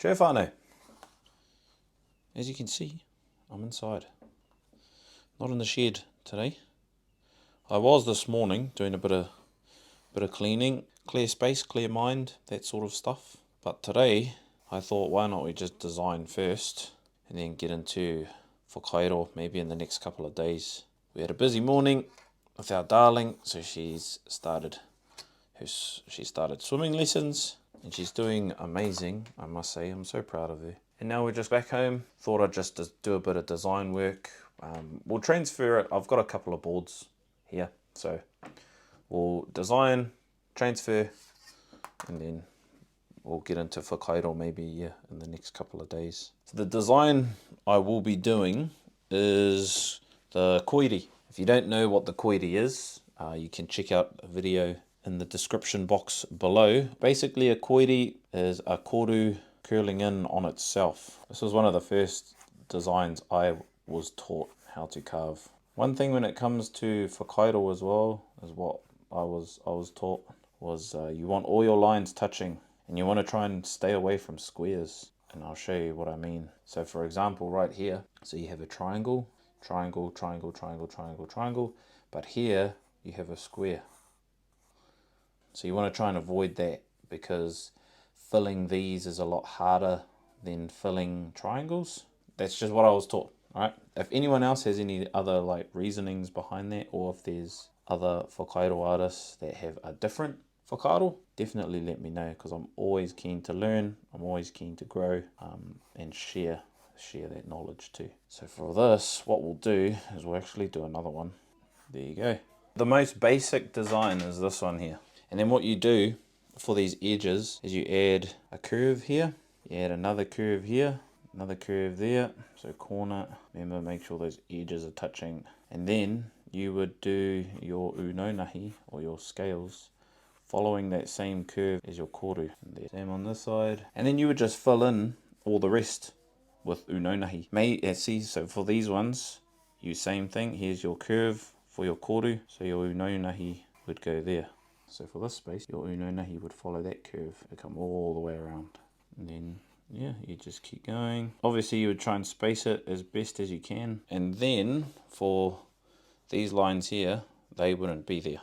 Kia whānau. As you can see, I'm inside. Not in the shed today. I was this morning doing a bit of cleaning, clear space, clear mind, that sort of stuff. But today, I thought, why not we just design first and then get into Whakairo maybe in the next couple of days. We had a busy morning with our darling, so she started swimming lessons and she's doing amazing, I must say. I'm so proud of her. And now we're just back home. Thought I'd just do a bit of design work. We'll transfer it. I've got a couple of boards here, so we'll design, transfer, and then we'll get into Whakairo maybe in the next couple of days. So the design I will be doing is the koiri. If you don't know what the koiri is, you can check out a video in the description box below. Basically, a koiri is a koru curling in on itself. This was one of the first designs I was taught how to carve. One thing when it comes to Whakairo as well, is what I was taught, was you want all your lines touching and you want to try and stay away from squares. And I'll show you what I mean. So for example, right here, so you have a triangle, triangle, triangle, triangle, triangle, triangle, but here you have a square. So you want to try and avoid that, because filling these is a lot harder than filling triangles. That's just what I was taught, right? If anyone else has any other like reasonings behind that, or if there's other Whakairo artists that have a different whakaaro, definitely let me know, because I'm always keen to learn, I'm always keen to grow, and share that knowledge too. So for this, what we'll do is we'll actually do another one. There you go. The most basic design is this one here. And then what you do for these edges is you add a curve here, you add another curve here, another curve there, so corner. Remember, make sure those edges are touching. And then you would do your unonahi, or your scales, following that same curve as your koru. Same on this side. And then you would just fill in all the rest with unonahi. See, so for these ones, you same thing. Here's your curve for your koru, so your unonahi would go there. So for this space, your unonahi would follow that curve and come all the way around. And then, yeah, you just keep going. Obviously, you would try and space it as best as you can. And then, for these lines here, they wouldn't be there.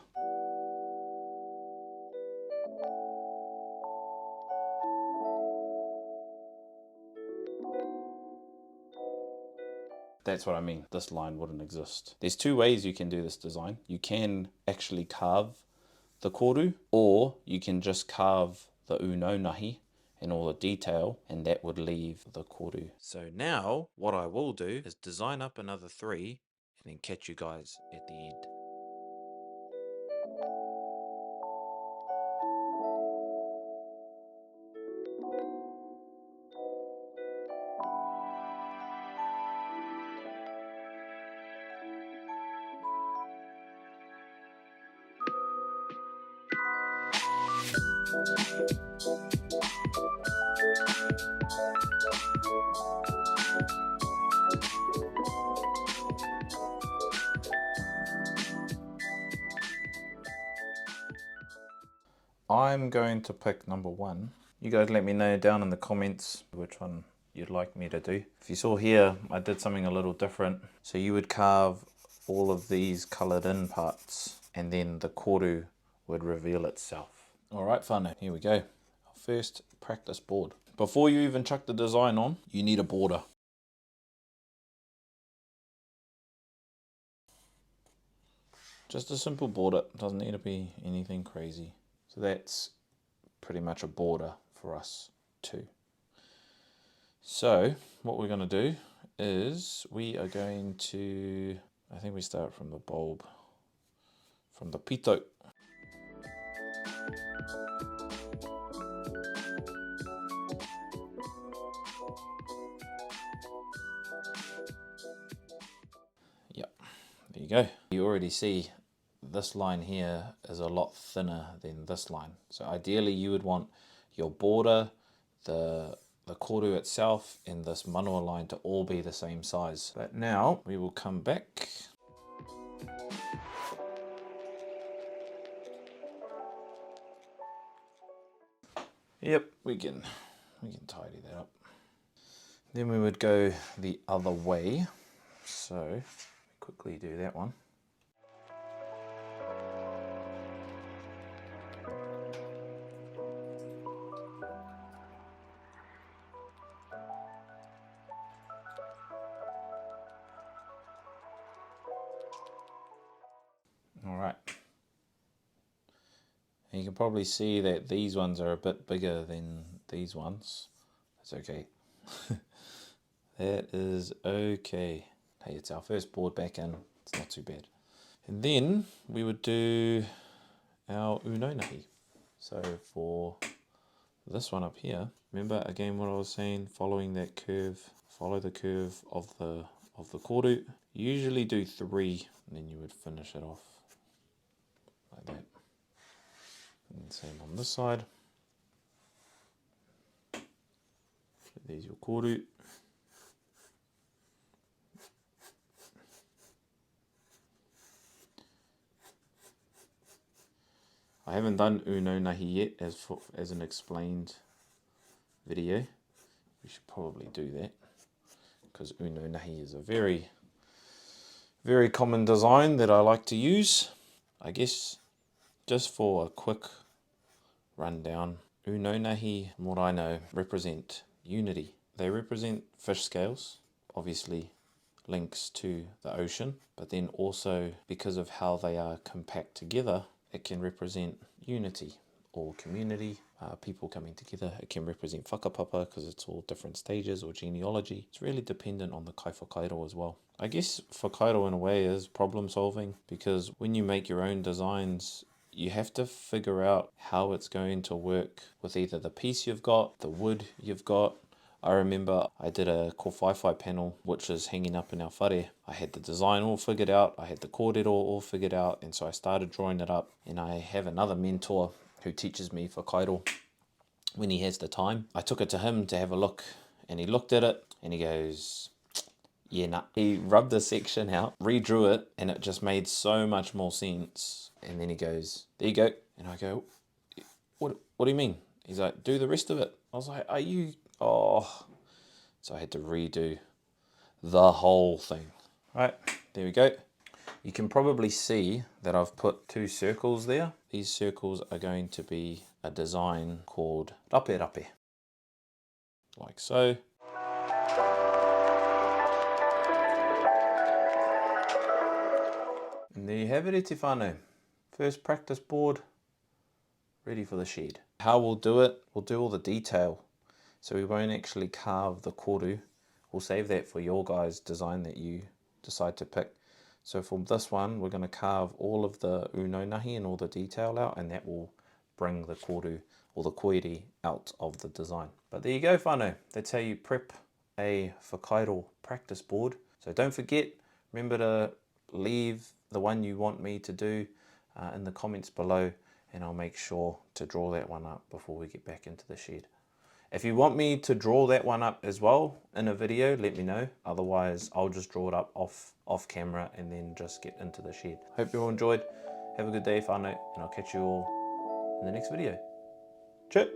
That's what I mean. This line wouldn't exist. There's two ways you can do this design. You can actually carve the koru, or you can just carve the unonahi and all the detail, and that would leave the koru. So now what I will do is design up another 3 and then catch you guys at the end. I'm going to pick number 1. You guys let me know down in the comments which one you'd like me to do. If you saw here, I did something a little different. So you would carve all of these coloured in parts, and then the koru would reveal itself. Alright whānau, here we go. Our first practice board. Before you even chuck the design on, you need a border. Just a simple border, doesn't need to be anything crazy. So that's pretty much a border for us too. So what we're going to do is we are going to, I think we start from the bulb, from the pito. Yep, there you go. You already see this line here is a lot thinner than this line. So ideally you would want your border, the koru itself, and this manua line to all be the same size. But now we will come back. Yep, we can We can tidy that up. Then we would go the other way. So quickly do that one. All right. And you can probably see that these ones are a bit bigger than these ones. That's okay. That is okay. Hey, it's our first board back in. It's not too bad. And then we would do our unonahi. So for this one up here, remember again what I was saying, following that curve, follow the curve of the koru. Usually do 3 and then you would finish it off like that. And same on this side. There's your koru. I haven't done uno nahi yet as an explained video. We should probably do that because uno nahi is a very, very common design that I like to use. I guess just for a quick rundown, uno nahi, from what I know, represent unity. They represent fish scales, obviously links to the ocean, but then also because of how they are compact together, it can represent unity or community, people coming together. It can represent whakapapa because it's all different stages or genealogy. It's really dependent on the kai whakairo as well. I guess whakairo in a way is problem solving because when you make your own designs, you have to figure out how it's going to work with either the piece you've got, the wood you've got. I remember I did a kōwhaiwhai panel, which is hanging up in our whare. I had the design all figured out, I had the kōrero all figured out, and so I started drawing it up. And I have another mentor who teaches me whakairo when he has the time. I took it to him to have a look, and he looked at it, and he goes, yeah, nah. He rubbed the section out, redrew it, and it just made so much more sense. And then he goes, there you go. And I go, what do you mean? He's like, do the rest of it. I was like, are you... Oh, so I had to redo the whole thing. Right, there we go. You can probably see that I've put 2 circles there. These circles are going to be a design called rape rape, like so. And there you have it, te whānau. First practice board, ready for the shed. How we'll do it, we'll do all the detail. So we won't actually carve the koru. We'll save that for your guys' design that you decide to pick. So for this one, we're going to carve all of the uno nahi and all the detail out, and that will bring the koru or the koiri out of the design. But there you go, whānau. That's how you prep a Whakairo practice board. So don't forget, remember to leave the one you want me to do in the comments below, and I'll make sure to draw that one up before we get back into the shed. If you want me to draw that one up as well in a video, let me know. Otherwise, I'll just draw it up off camera and then just get into the shed. Hope you all enjoyed. Have a good day, whānau, and I'll catch you all in the next video. Cheers.